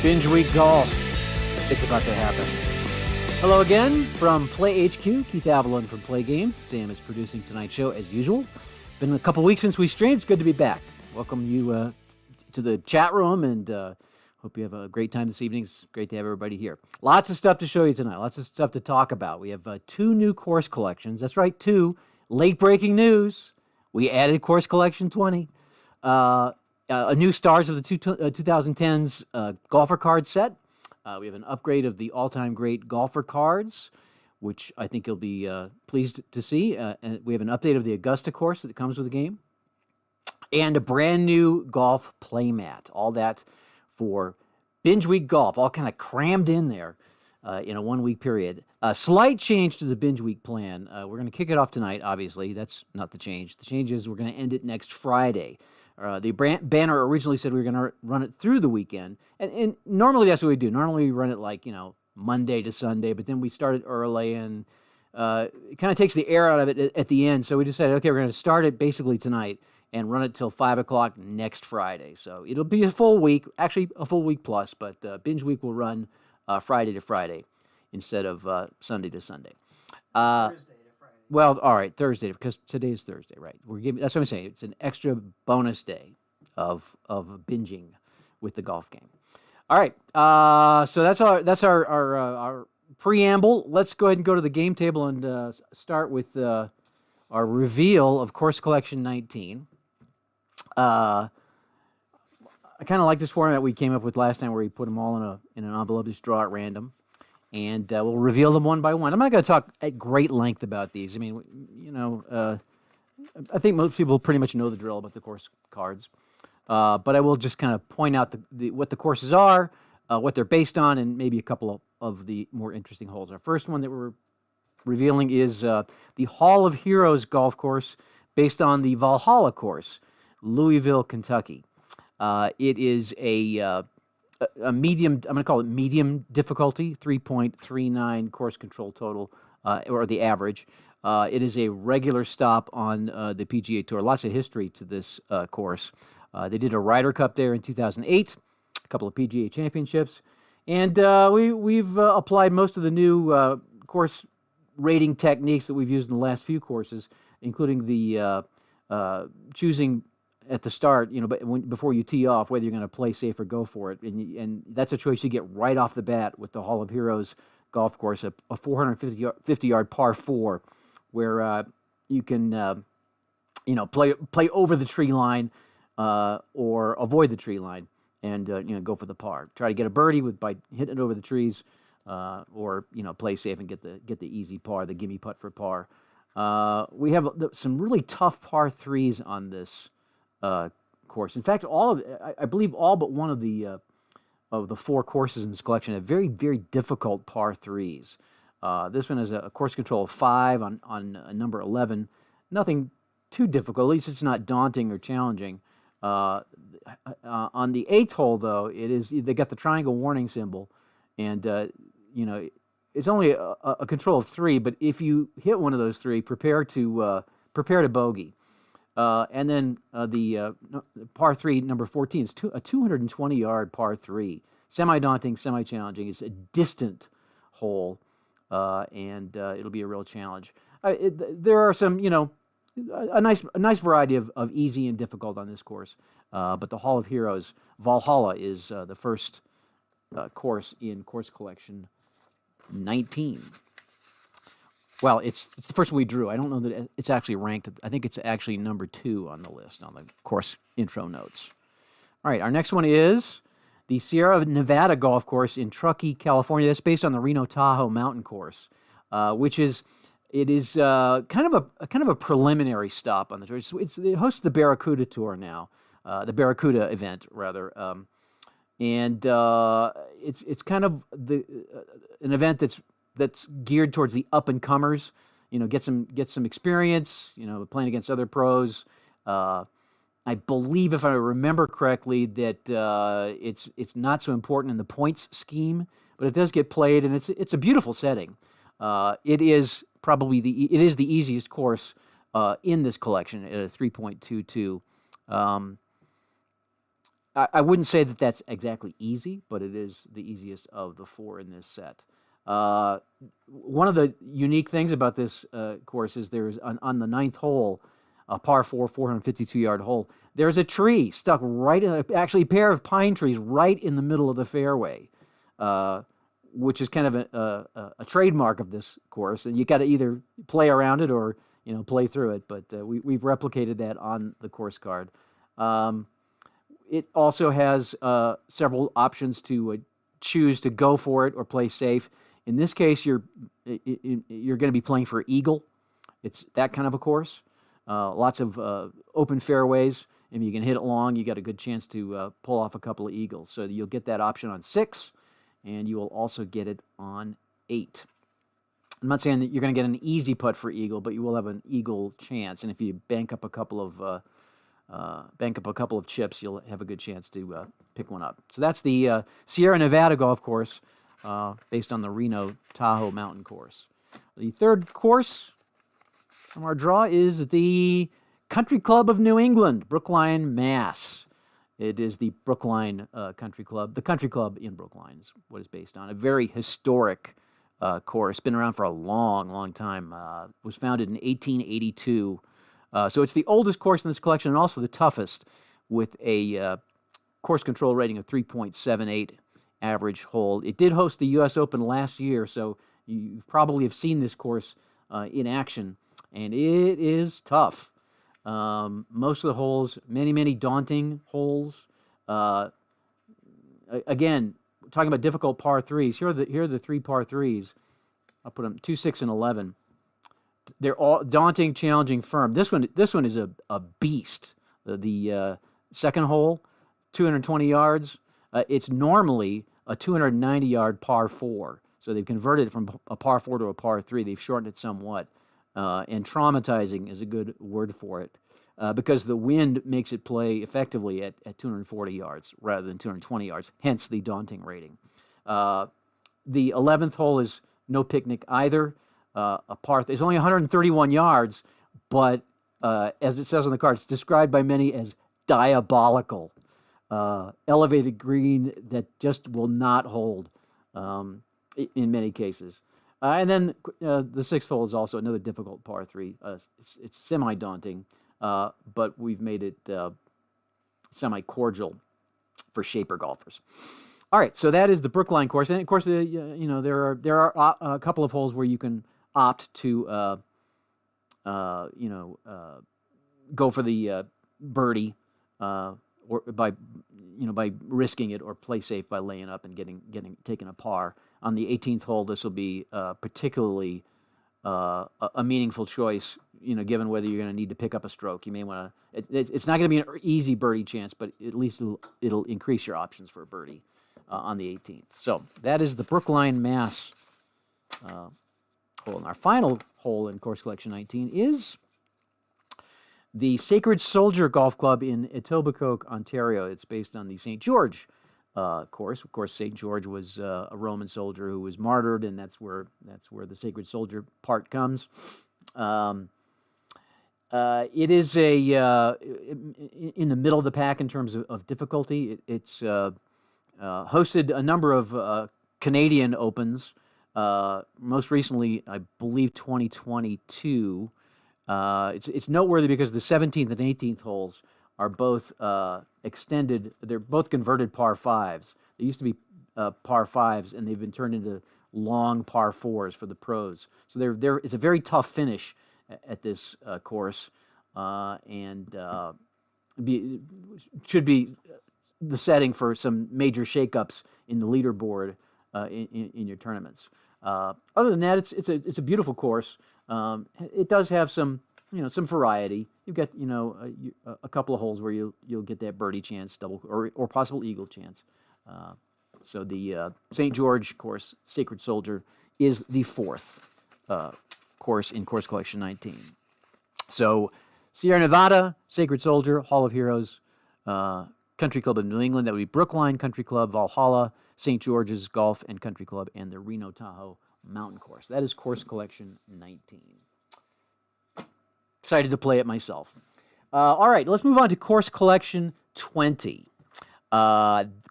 Binge Week Golf. It's about to happen. Hello again from Play HQ. Keith Avalon from Play Games. Sam is producing tonight's show as usual. Been a couple weeks since we streamed. It's good to be back. Welcome you to the chat room, and hope you have a great time this evening. It's great to have everybody here. Lots of stuff to show you tonight. Lots of stuff to talk about. We have 2 new course collections. That's right, 2 late-breaking news. We added Course Collection 20. A new Stars of the 2010s golfer card set. We have an upgrade of the all-time great golfer cards, which I think you'll be pleased to see. And we have an update of the Augusta course that comes with the game. And a brand new golf playmat. All that for Binge Week Golf, all kind of crammed in there in a 1-week period. A slight change to the Binge Week plan. We're going to kick it off tonight, obviously. That's not the change. The change is we're going to end it next Friday. The banner originally said we were going to run it through the weekend, and normally that's what we do. Normally we run it like, Monday to Sunday, but then we started early, and it kind of takes the air out of it at the end, so we decided, okay, we're going to start it basically tonight and run it till 5 o'clock next Friday. So it'll be a full week, actually a full week plus, but Binge Week will run Friday to Friday instead of Sunday to Sunday. Thursday. Well, all right, Thursday, because today is Thursday, right? That's what I'm saying. It's an extra bonus day of binging with the golf game. All right, so that's our preamble. Let's go ahead and go to the game table and start with our reveal of Course Collection 19. I kind of like this format we came up with last time, where we put them all in an envelope, just draw at random. And we'll reveal them one by one. I'm not going to talk at great length about these. I mean, I think most people pretty much know the drill about the course cards. But I will just kind of point out what the courses are, what they're based on, and maybe a couple of the more interesting holes. Our first one that we're revealing is the Hall of Heroes golf course, based on the Valhalla course, Louisville, Kentucky. It is a medium, I'm going to call it medium difficulty, 3.39 course control total, or the average. It is a regular stop on the PGA Tour. Lots of history to this course. They did a Ryder Cup there in 2008, a couple of PGA championships, and we've applied most of the new course rating techniques that we've used in the last few courses, including the choosing at the start, before you tee off, whether you're going to play safe or go for it. And that's a choice you get right off the bat with the Hall of Heroes golf course, a 450-yard par 4, where you can, play over the tree line or avoid the tree line and, go for the par. Try to get a birdie by hitting it over the trees or, play safe and get the easy par, the gimme putt for par. We have some really tough par 3s on this course. In fact, I believe all but one of the 4 courses in this collection have very, very difficult par 3s. This one has a course control of 5 on number 11. Nothing too difficult. At least it's not daunting or challenging. On the 8th hole, though, they got the triangle warning symbol, and it's only a control of 3. But if you hit one of those 3, prepare to bogey. And then the par 3, number 14, is a 220-yard par 3. Semi-daunting, semi-challenging. It's a distant hole, and it'll be a real challenge. There are some, a nice variety of easy and difficult on this course. But the Hall of Heroes, Valhalla, is the first course in Course Collection 19. Well, it's the first one we drew. I don't know that it's actually ranked. I think it's actually number 2 on the list on the course intro notes. All right, our next one is the Sierra Nevada golf course in Truckee, California. That's based on the Reno Tahoe mountain course, which is kind of a preliminary stop on the tour. It hosts the Barracuda Tour now, the Barracuda event rather, and it's kind of an event that's geared towards the up and comers. Get some experience. Playing against other pros. I believe, if I remember correctly, that it's not so important in the points scheme, but it does get played, and it's a beautiful setting. It is probably the easiest course in this collection at a 3.22. I wouldn't say that that's exactly easy, but it is the easiest of the 4 in this set. One of the unique things about this course is there's on the 9th hole, a par 4, 452-yard hole, there's a tree stuck right in, actually a pair of pine trees right in the middle of the fairway, which is kind of a trademark of this course. And you got to either play around it or play through it. But we've replicated that on the course card. It also has several options to choose to go for it or play safe. In this case, you're going to be playing for eagle. It's that kind of a course. Lots of open fairways. If you can hit it long, you got a good chance to pull off a couple of eagles. So you'll get that option on 6, and you will also get it on 8. I'm not saying that you're going to get an easy putt for eagle, but you will have an eagle chance. And if you bank up a couple of chips, you'll have a good chance to pick one up. So that's the Sierra Nevada golf course based on the Reno Tahoe Mountain course. The third course from our draw is the Country Club of New England, Brookline, Mass. It is the Brookline Country Club. The Country Club in Brookline is what it's based on. A very historic course. Been around for a long, long time. Was founded in 1882. So it's the oldest course in this collection and also the toughest, with a course control rating of 3.78 average hole. It did host the U.S. Open last year, so you probably have seen this course in action, and it is tough. Most of the holes, many daunting holes. Again, talking about difficult par 3s. Here are the 3 par 3s. I'll put them 2, 6, and 11. They're all daunting, challenging, firm. This one is a beast. The second hole, 220 yards. It's normally a 290-yard par 4. So they've converted it from a par 4 to a par 3. They've shortened it somewhat. And traumatizing is a good word for it, because the wind makes it play effectively at 240 yards rather than 220 yards, hence the daunting rating. The 11th hole is no picnic either. It's only 131 yards, but as it says on the card, it's described by many as diabolical. Elevated green that just will not hold in many cases. And then the 6th hole is also another difficult par 3. It's semi-daunting, but we've made it semi-cordial for shaper golfers. All right, so that is the Brookline course, and of course, there are a couple of holes where you can opt to, go for the birdie, or by risking it, or play safe by laying up and taking a par. On the 18th hole, this will be particularly a meaningful choice, given whether you're going to need to pick up a stroke. You may want to. It's not going to be an easy birdie chance, but at least it'll increase your options for a birdie on the 18th. So that is the Brookline, Mass. Hole. And our final hole in Course Collection 19 is the Sacred Soldier Golf Club in Etobicoke, Ontario. It's based on the St. George course. Of course, St. George was a Roman soldier who was martyred, and that's where the Sacred Soldier part comes. It is in the middle of the pack in terms of difficulty. It's hosted a number of Canadian Opens. Most recently, I believe 2022. It's noteworthy because the 17th and 18th holes are both extended. They're both converted par 5s. They used to be par 5s, and they've been turned into long par 4s for the pros. So it's a very tough finish at this course, and should be the setting for some major shakeups in the leaderboard in your tournaments. Other than that, it's a beautiful course. It does have some variety. You've got a couple of holes where you'll get that birdie chance, double or possible eagle chance. So the St. George course, Sacred Soldier, is the 4th course in Course Collection 19. So Sierra Nevada, Sacred Soldier, Hall of Heroes, Country Club of New England, that would be Brookline Country Club, Valhalla, St. George's Golf and Country Club, and the Reno Tahoe Mountain Course. That is Course Collection 19. Excited to play it myself. All right, let's move on to Course Collection 20.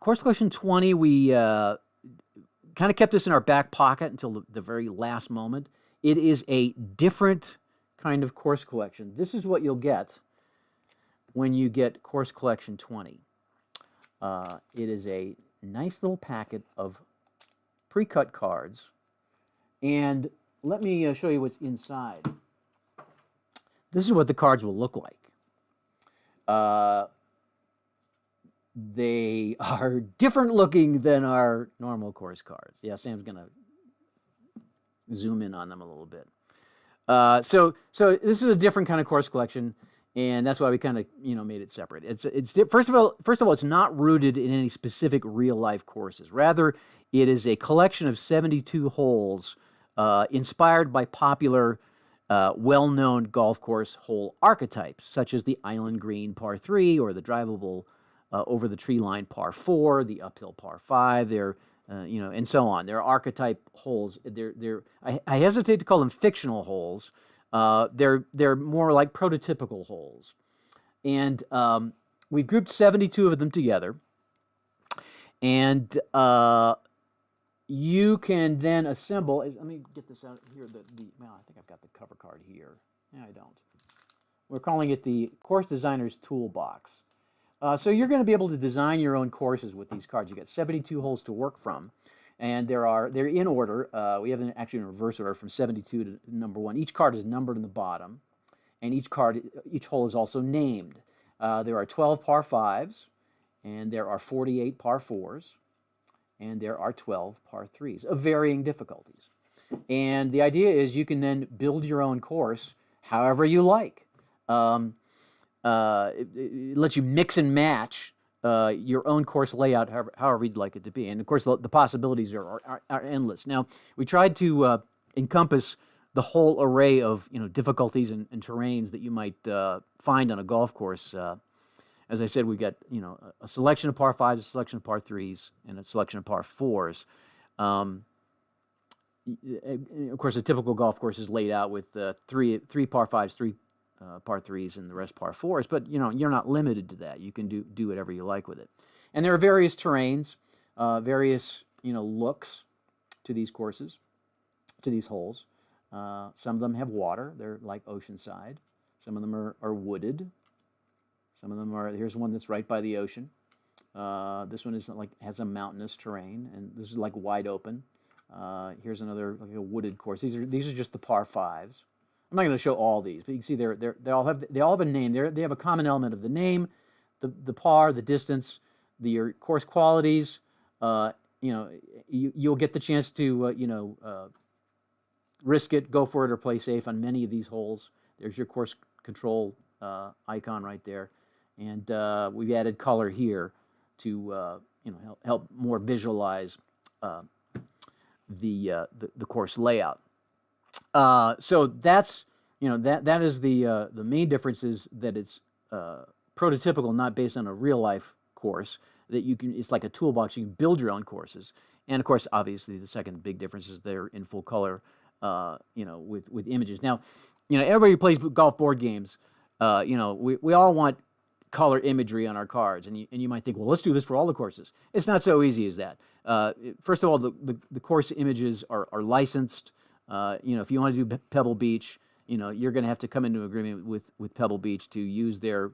Course collection 20, we kind of kept this in our back pocket until the very last moment. It is a different kind of course collection. This is what you'll get when you get course collection 20. It is a nice little packet of pre-cut cards. And let me show you what's inside. This is what the cards will look like. They are different looking than our normal course cards. Yeah, Sam's going to zoom in on them a little bit. So this is a different kind of course collection, and that's why we kind of made it separate. First of all, it's not rooted in any specific real life courses. Rather, it is a collection of 72 holes inspired by popular, well-known golf course hole archetypes, such as the island green par 3 or the drivable over the tree line par 4, the uphill par 5. They're and so on. They're archetype holes. I hesitate to call them fictional holes. They're more like prototypical holes, and we've grouped 72 of them together, and you can then assemble. Let me get this out here. Well, I think I've got the cover card here. No, I don't. We're calling it the Course Designer's Toolbox. So you're going to be able to design your own courses with these cards. You got 72 holes to work from, and they're in order. We have them actually in reverse order from 72 to number 1. Each card is numbered in the bottom, and each hole is also named. There are 12 par 5s, and there are 48 par 4s, and there are 12 par 3s of varying difficulties. And the idea is you can then build your own course however you like. It lets you mix and match your own course layout however you'd like it to be. And of course, the possibilities are endless. Now, we tried to encompass the whole array of difficulties and terrains that you might find on a golf course. As I said, we got a selection of par 5s, a selection of par 3s, and a selection of par 4s. Of course, a typical golf course is laid out with three par 5s, 3 par 3s, and the rest par 4s. But you're not limited to that. You can do whatever you like with it. And there are various terrains, various looks to these courses, to these holes. Some of them have water. They're like oceanside. Some of them are wooded. Some of them are. Here's one that's right by the ocean. This one has a mountainous terrain, and this is like wide open. Here's another like a wooded course. These are just the par 5s. I'm not going to show all these, but you can see they all have a name. They have a common element of the name, the par, the distance, your course qualities. You'll get the chance to risk it, go for it, or play safe on many of these holes. There's your course control icon right there, and we've added color here to help more visualize the course layout. So that's that is the main difference is that it's prototypical, not based on a real life course. That it's like a toolbox. You can build your own courses, and of course, obviously, the second big difference is they're in full color, with images. Now, everybody who plays golf board games, we all want color imagery on our cards, and you might think, well, let's do this for all the courses. It's not so easy as that. First of all, the course images are licensed. If you want to do Pebble Beach, you're going to have to come into agreement with Pebble Beach to use their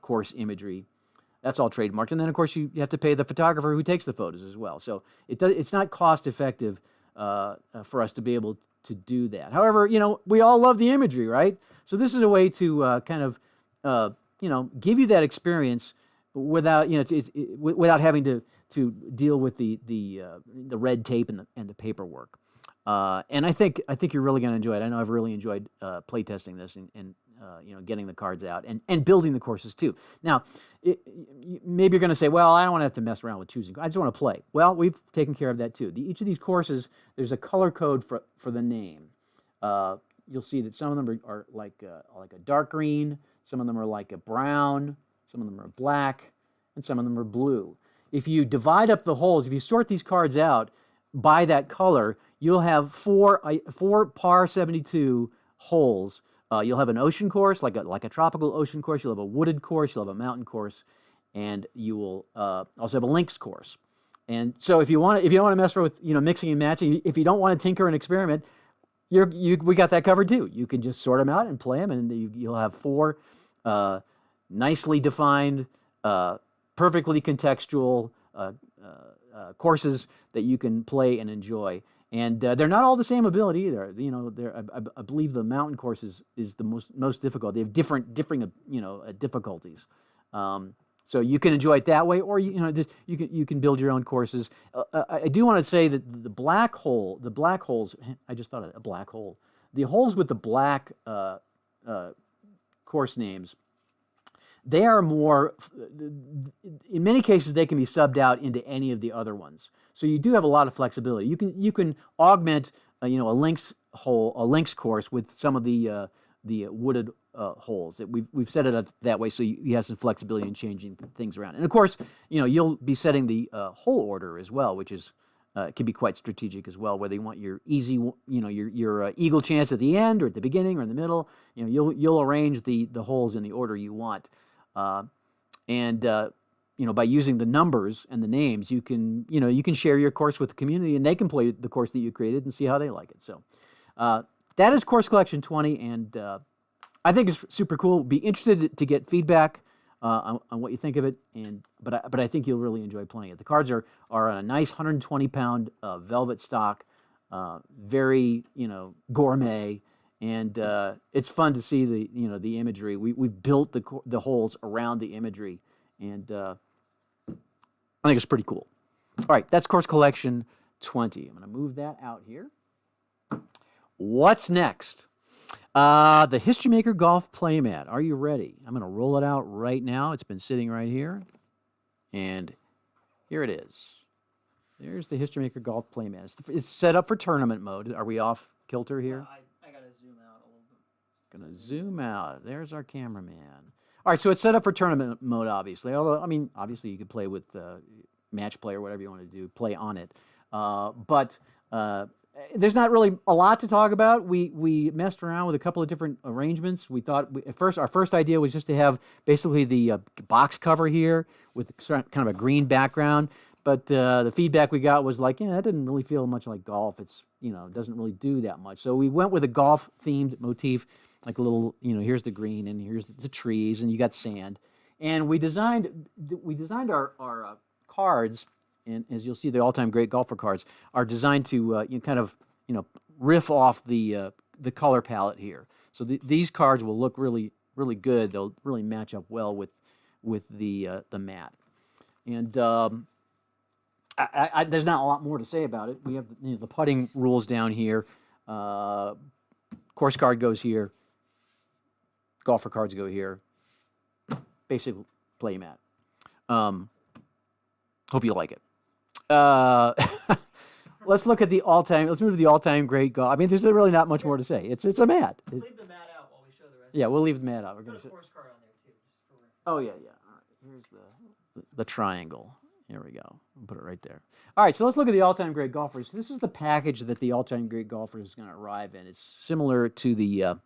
course imagery. That's all trademarked, and then of course you have to pay the photographer who takes the photos as well. So it's not cost effective for us to be able to do that. However, we all love the imagery, right? So this is a way to kind of give you that experience without without having to deal with the red tape and the paperwork. And I think you're really going to enjoy it. I know I've really enjoyed playtesting this and getting the cards out and building the courses too. Now, maybe you're going to say, well, I don't want to have to mess around with choosing. I just want to play. Well, we've taken care of that too. Each of these courses, there's a color code for the name. You'll see that some of them are like a dark green, some of them are like a brown, some of them are black, and some of them are blue. If you divide up the holes, if you sort these cards out by that color, you'll have four par 72 holes. You'll have an ocean course, like a tropical ocean course. You'll have a wooded course. You'll have a mountain course, and you will also have a links course. And so if you don't want to mess with mixing and matching, if you don't want to tinker and experiment, we got that covered too. You can just sort them out and play them, and you'll have 4 nicely defined, perfectly contextual courses that you can play and enjoy. And they're not all the same ability either. I believe the mountain course is the most difficult. They have differing difficulties. So you can enjoy it that way, or you can build your own courses. I do want to say that the black holes. I just thought of a black hole. The holes with the black course names, they are more. In many cases, they can be subbed out into any of the other ones. So you do have a lot of flexibility. You can augment a links course with some of the wooded holes. That we've set it up that way, so you have some flexibility in changing things around. And of course, you'll be setting the hole order as well, which is can be quite strategic as well. Whether you want your easy, your eagle chance at the end or at the beginning or in the middle, you'll arrange the holes in the order you want. By using the numbers and the names, you can share your course with the community, and they can play the course that you created and see how they like it. So that is Course Collection 20, and I think it's super cool. Be interested to get feedback on what you think of it, but I think you'll really enjoy playing it. The cards are on a nice 120-pound velvet stock, very gourmet, and it's fun to see the imagery. We've built the holes around the imagery, and I think it's pretty cool. All right, that's Course Collection 20. I'm going to move that out here. What's next? The History Maker Golf Playmat. Are you ready? I'm going to roll it out right now. It's been sitting right here. And here it is. There's the History Maker Golf Playmat. It's set up for tournament mode. Are we off kilter here? I got to zoom out a little bit. Going to zoom out. There's our cameraman. All right, so it's set up for tournament mode, obviously. Although, obviously you could play with match play or whatever you want to do, play on it. But there's not really a lot to talk about. We messed around with a couple of different arrangements. We thought our first idea was just to have basically the box cover here with kind of a green background. But the feedback we got was like, that didn't really feel much like golf. It's it doesn't really do that much. So we went with a golf themed motif, like a little here's the green and here's the trees and you got sand. And we designed our cards. And as you'll see, the all-time great golfer cards are designed to riff off the color palette here. So these cards will look really, really good. They'll really match up well with the mat. And there's not a lot more to say about it. We have the putting rules down here. Course card goes here. Golfer cards go here. Basic play mat. Hope you like it. Let's look at the all-time. Let's move to the all-time great golf. There's really not much more to say. It's a mat. Leave the mat out while we show the rest. Yeah, we'll leave the mat out. We're going to put a course card on there too. Oh yeah. All right. Here's the triangle. Here we go. I'll put it right there. All right. So let's look at the all-time great golfers. This is the package that the all-time great golfer is going to arrive in. It's similar to the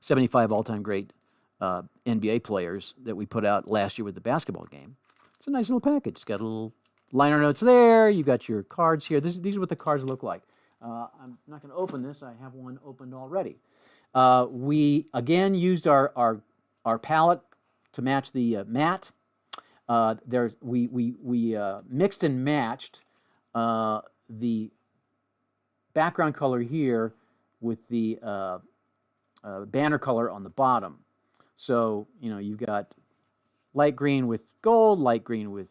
75 all-time great NBA players that we put out last year with the basketball game. It's a nice little package. It's got a little liner notes there. You got your cards here. These are what the cards look like. I'm not going to open this. I have one opened already. We again used our palette to match the mat. We mixed and matched the background color here with the banner color on the bottom. So you've got light green with gold, light green with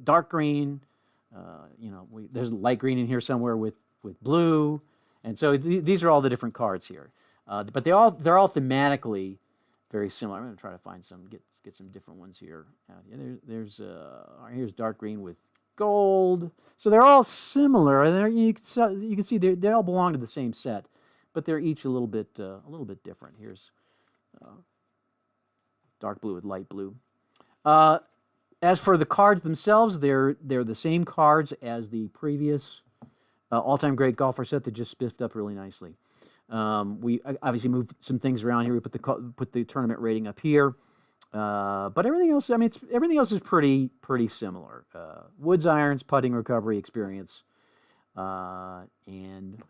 dark green. There's light green in here somewhere with blue, and so these are all the different cards here. But they're all thematically very similar. I'm going to try to find get some different ones here. Here's dark green with gold. So they're all similar. You can see they all belong to the same set, but they're each a little bit different. Here's dark blue with light blue. As for the cards themselves, they're the same cards as the previous all-time great golfer set that just spiffed up really nicely. We obviously moved some things around here. We put the tournament rating up here. But everything else, I mean, everything else is pretty similar. Woods, irons, putting, recovery, experience, and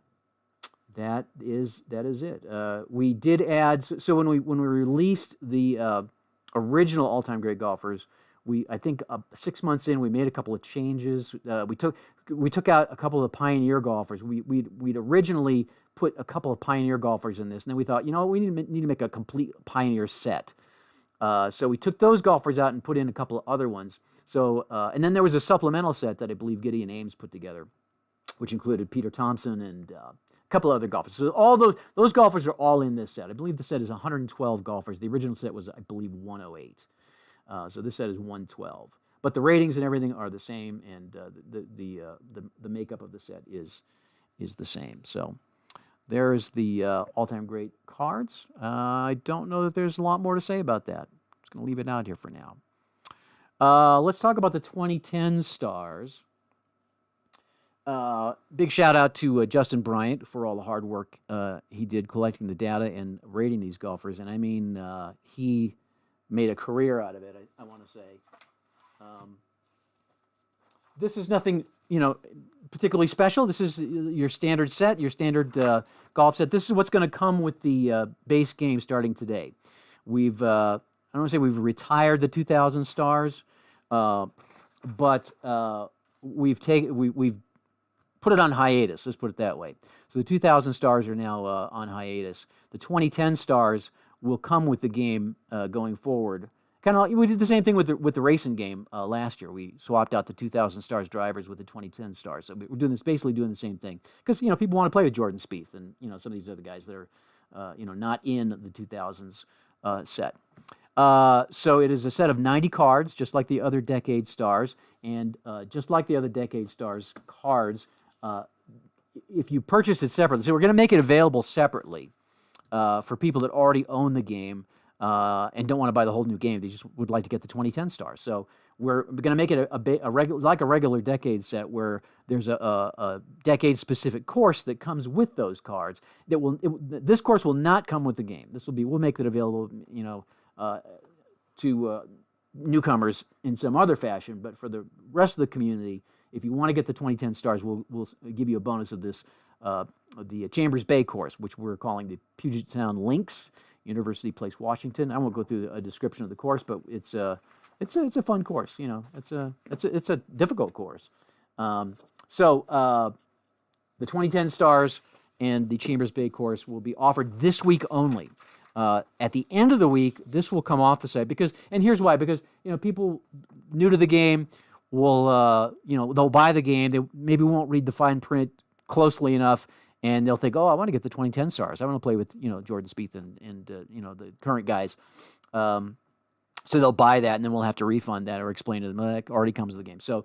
that is it. We did add so when we released the original all-time great golfers, I think 6 months in we made a couple of changes. We took out a couple of the pioneer golfers. We'd originally put a couple of pioneer golfers in this, and then we thought, we need to make a complete pioneer set. So we took those golfers out and put in a couple of other ones. So and then there was a supplemental set that I believe Gideon Ames put together, which included Peter Thompson and a couple of other golfers. So all those golfers are all in this set. I believe the set is 112 golfers. The original set was, I believe, 108. So this set is 112. But the ratings and everything are the same, and the makeup of the set is the same. So there's the all-time great cards. I don't know that there's a lot more to say about that. I'm just going to leave it out here for now. Let's talk about the 2010 stars. Big shout out to Justin Bryant for all the hard work he did collecting the data and rating these golfers. And I mean, he made a career out of it, I want to say. This is nothing, particularly special. This is your standard set, your standard golf set. This is what's going to come with the base game starting today. I don't want to say we've retired the 2000 stars, but we've put it on hiatus. Let's put it that way. So the 2000 stars are now on hiatus. The 2010 stars will come with the game going forward. Kind of like we did the same thing with the racing game last year. We swapped out the 2000 stars drivers with the 2010 stars. So we're basically doing the same thing because people want to play with Jordan Spieth and some of these other guys that are not in the 2000s set. So it is a set of 90 cards, just like the other Decade Stars, and just like the other Decade Stars cards. If you purchase it separately, so we're going to make it available separately for people that already own the game and don't want to buy the whole new game. They just would like to get the 2010 stars. So we're going to make it like a regular Decade set where there's a Decade-specific course that comes with those cards. This course will not come with the game. We'll make it available, to newcomers in some other fashion. But for the rest of the community, if you want to get the 2010 stars, we'll give you a bonus of this, the Chambers Bay course, which we're calling the Puget Sound Links, University Place, Washington. I won't go through a description of the course, but it's a fun course. It's a difficult course. So the 2010 stars and the Chambers Bay course will be offered this week only. At the end of the week, this will come off the site and here's why, because people new to the game will they'll buy the game, they maybe won't read the fine print closely enough, and they'll think, I want to get the 2010 stars. I want to play with Jordan Spieth and the current guys. So they'll buy that, and then we'll have to refund that or explain to them that already comes with the game. So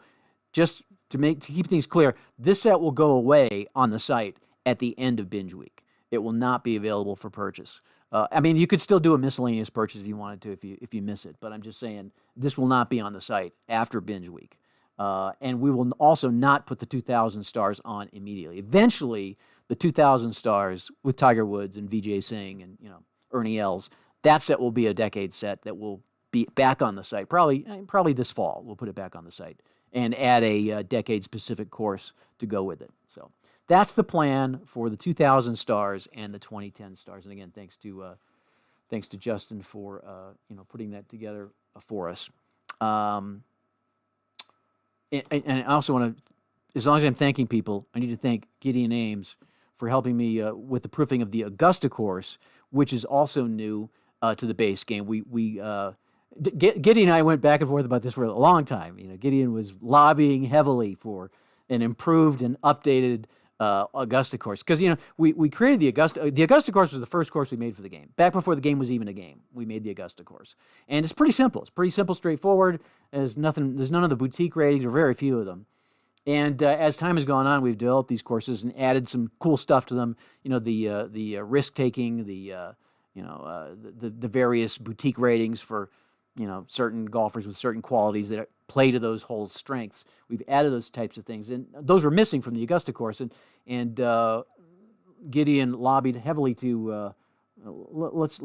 just to keep things clear, this set will go away on the site at the end of Binge Week. It will not be available for purchase. I mean, you could still do a miscellaneous purchase if you wanted to, if you miss it. But I'm just saying this will not be on the site after Binge Week. And we will also not put the 2000 stars on immediately. Eventually, the 2000 stars with Tiger Woods and Vijay Singh and Ernie Els, that set will be a Decade set that will be back on the site probably this fall. We'll put it back on the site and add a Decade-specific course to go with it. So that's the plan for the 2000 stars and the 2010 stars. And again, thanks to Justin for putting that together for us. And I also want to, as long as I'm thanking people, I need to thank Gideon Ames for helping me with the proofing of the Augusta course, which is also new to the base game. Gideon and I went back and forth about this for a long time. Gideon was lobbying heavily for an improved and updated Augusta course because we created the Augusta. The Augusta course was the first course we made for the game. Back before the game was even a game, we made the Augusta course, and it's pretty simple. It's pretty simple, straightforward. There's none of the boutique ratings, or very few of them. And as time has gone on, we've developed these courses and added some cool stuff to them. The risk taking, the various boutique ratings for certain golfers with certain qualities that play to those holes' strengths. We've added those types of things, and those were missing from the Augusta course. And Gideon lobbied heavily to let's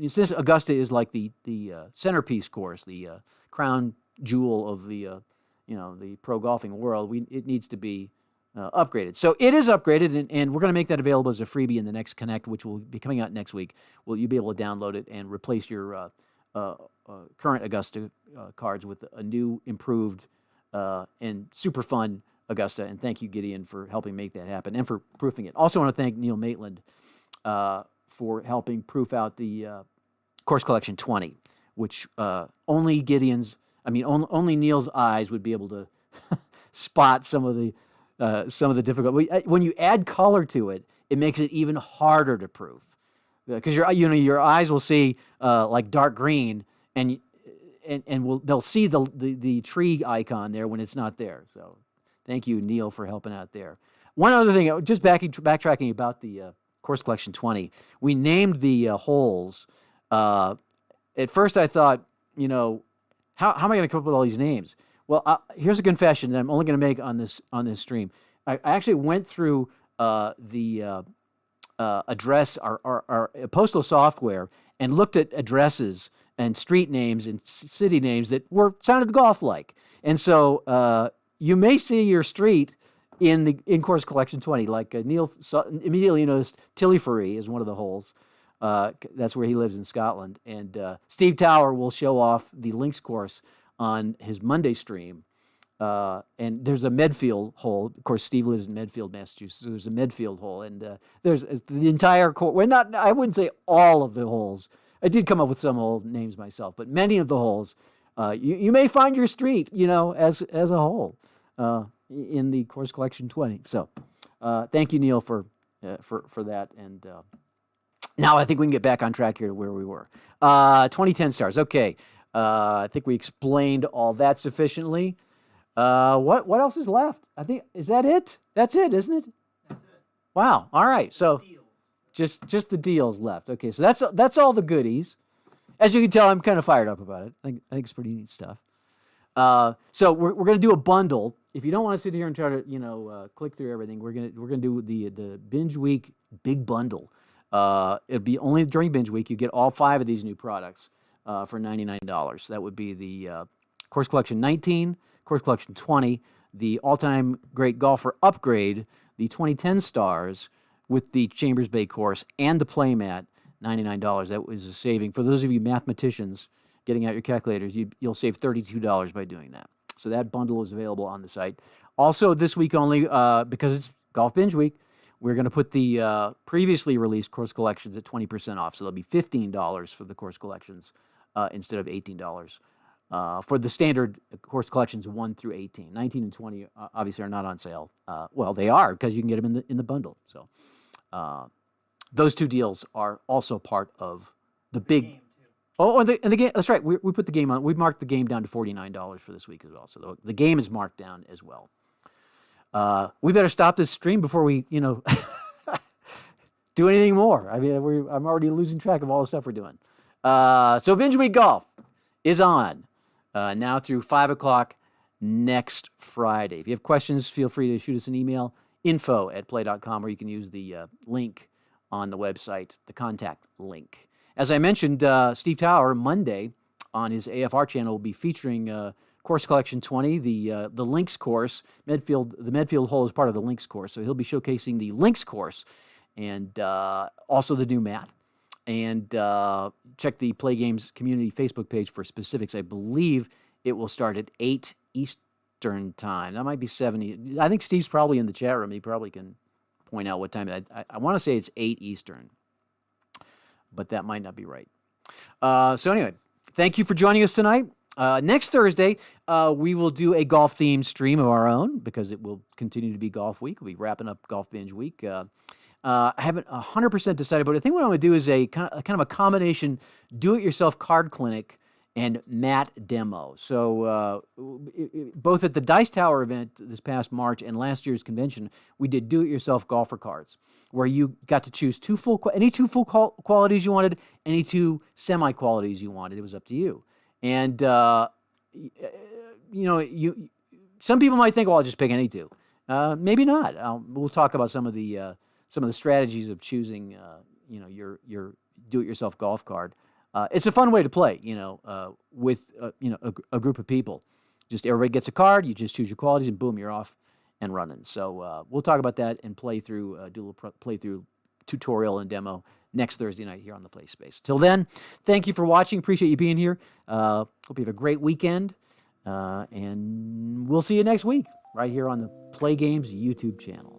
since Augusta is like the centerpiece course, the crown jewel of the the pro golfing world. It needs to be upgraded. So it is upgraded, and we're going to make that available as a freebie in the next Connect, which will be coming out next week. You'll be able to download it and replace your current Augusta cards with a new, improved, and super fun Augusta. And thank you, Gideon, for helping make that happen and for proofing it. Also want to thank Neil Maitland for helping proof out the Course Collection 20, which only only Neil's eyes would be able to spot some of the difficult. When you add color to it, it makes it even harder to proof, because your eyes will see like dark green, and they'll see the tree icon there when it's not there. So thank you, Neil, for helping out there. One other thing, just backtracking about the Course Collection 20, we named the holes. At first I thought, how am I going to come up with all these names? Well, here's a confession that I'm only going to make on this stream. I actually went through the address, our postal software, and looked at addresses and street names and city names that sounded golf like. And so you may see your street in Course Collection 20. Like Neil immediately noticed Tillyferry is one of the holes. That's where he lives in Scotland. And Steve Tower will show off the links course on his Monday stream. And there's a Medfield hole. Of course, Steve lives in Medfield, Massachusetts. So there's a Medfield hole. And there's the entire course. Well, I wouldn't say all of the holes. I did come up with some hole names myself, but many of the holes, you may find your street, as a whole in the Course Collection 20. So thank you, Neil, for that. And now I think we can get back on track here to where we were. 2010 stars. Okay. I think we explained all that sufficiently. What else is left? I think, is that it? That's it, isn't it? That's it. Wow. All right. So Deals. just the deals left. Okay. So that's all the goodies. As you can tell, I'm kind of fired up about it. I think it's pretty neat stuff. So we're going to do a bundle. If you don't want to sit here and try to click through everything, we're gonna do the Binge Week Big Bundle. It'll be only during Binge Week. You get all 5 of these new products for $99. That would be the Course Collection 19, Course Collection 20, the all-time great golfer upgrade, the 2010 stars with the Chambers Bay course, and the playmat, $99. That was a saving. For those of you mathematicians getting out your calculators, you'll save $32 by doing that. So that bundle is available on the site. Also, this week only, because it's Golf Binge Week, we're going to put the previously released course collections at 20% off. So there'll be $15 for the course collections instead of $18. For the standard course collections 1 through 18. 19 and 20 obviously are not on sale. Well, they are because you can get them in the bundle. So those 2 deals are also part of the big... Game, too. Oh, and the game, that's right. We put the game on. We marked the game down to $49 for this week as well. So the game is marked down as well. We better stop this stream before we, do anything more. I mean, I'm already losing track of all the stuff we're doing. So Binge Week Golf is on now through 5 o'clock next Friday. If you have questions, feel free to shoot us an email, info@plaay.com, or you can use the link on the website, the contact link. As I mentioned, Steve Tower, Monday, on his AFR channel, will be featuring Course Collection 20, the links course. The Medfield hole is part of the links course, so he'll be showcasing the links course and also the new mat. And check the Play Games community Facebook page for specifics. I believe it will start at 8 Eastern time. That might be 7. I think Steve's probably in the chat room. He probably can point out what time. I want to say it's 8 Eastern, but that might not be right. So anyway, thank you for joining us tonight. Next Thursday, we will do a golf-themed stream of our own because it will continue to be Golf Week. We'll be wrapping up Golf Binge Week. I haven't 100% decided, but I think what I'm going to do is a kind of a combination do-it-yourself card clinic and mat demo. So both at the Dice Tower event this past March and last year's convention, we did do-it-yourself golfer cards, where you got to choose any two full qualities you wanted, any 2 semi-qualities you wanted. It was up to you. And some people might think, well, I'll just pick any 2. Maybe not. We'll talk about some of the strategies of choosing your do-it-yourself golf card. It's a fun way to play, with a group of people. Just everybody gets a card, you just choose your qualities, and boom, you're off and running. So we'll talk about that and play through, do a little playthrough tutorial and demo next Thursday night here on the Play Space. Till then, thank you for watching. Appreciate you being here. Hope you have a great weekend, and we'll see you next week right here on the Play Games YouTube channel.